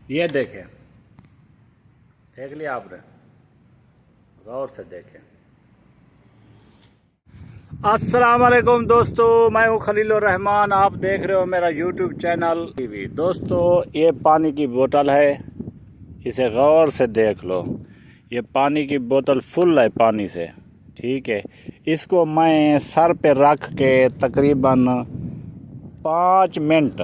ये देखें, देख लिया आपने, गौर से देखें। अस्सलाम वालेकुम दोस्तों, मैं हूं खलीलुर रहमान। आप देख रहे हो मेरा यूट्यूब चैनल टीवी। दोस्तों, ये पानी की बोतल है, इसे गौर से देख लो। ये पानी की बोतल फुल है पानी से, ठीक है। इसको मैं सर पे रख के तकरीबन 5 मिनट,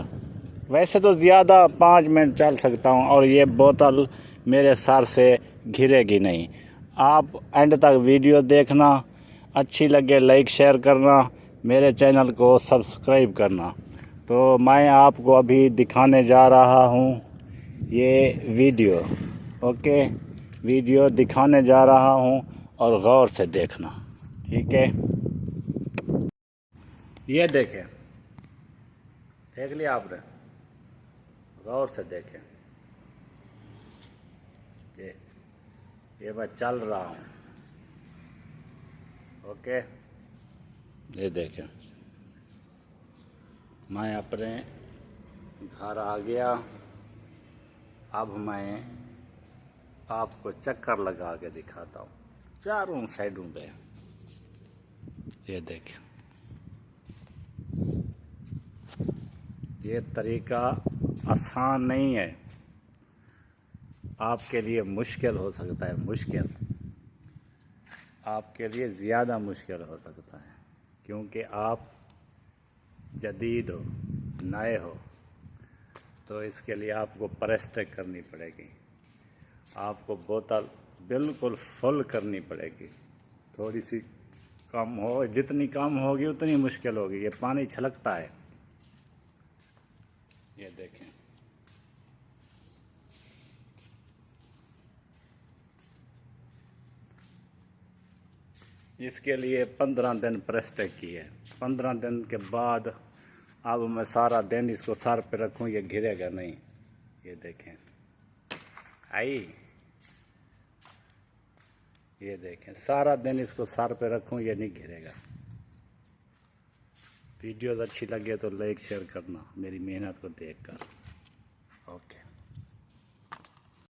वैसे तो ज़्यादा 5 मिनट चल सकता हूँ, और ये बोतल मेरे सर से घिरेगी नहीं। आप एंड तक वीडियो देखना, अच्छी लगे लाइक शेयर करना, मेरे चैनल को सब्सक्राइब करना। तो मैं आपको अभी दिखाने जा रहा हूँ ये वीडियो, ओके। वीडियो दिखाने जा रहा हूँ और गौर से देखना, ठीक है। ये देखें, देख लिया आपने, गौर से देखें। ये मैं चल रहा हूँ, ओके। ये देखें, मैं अपने घर आ गया। अब मैं आपको चक्कर लगा के दिखाता हूँ चारों साइडों पे। ये देखें, ये तरीका आसान नहीं है, आपके लिए मुश्किल हो सकता है, मुश्किल आपके लिए ज़्यादा मुश्किल हो सकता है, क्योंकि आप जदीद हो, नए हो। तो इसके लिए आपको प्रैक्टिस करनी पड़ेगी। आपको बोतल बिल्कुल फुल करनी पड़ेगी। थोड़ी सी कम हो, जितनी कम होगी उतनी मुश्किल होगी। ये पानी छलकता है, ये देखें। इसके लिए 15 दिन प्रैक्टिस की है। 15 दिन के बाद अब मैं सारा दिन इसको सर पे रखूं, ये गिरेगा नहीं। ये देखें, आई, ये देखें, सारा दिन इसको सर पे रखूं, ये नहीं गिरेगा। वीडियो अच्छी लगे तो लाइक शेयर करना मेरी मेहनत को देखकर, ओके।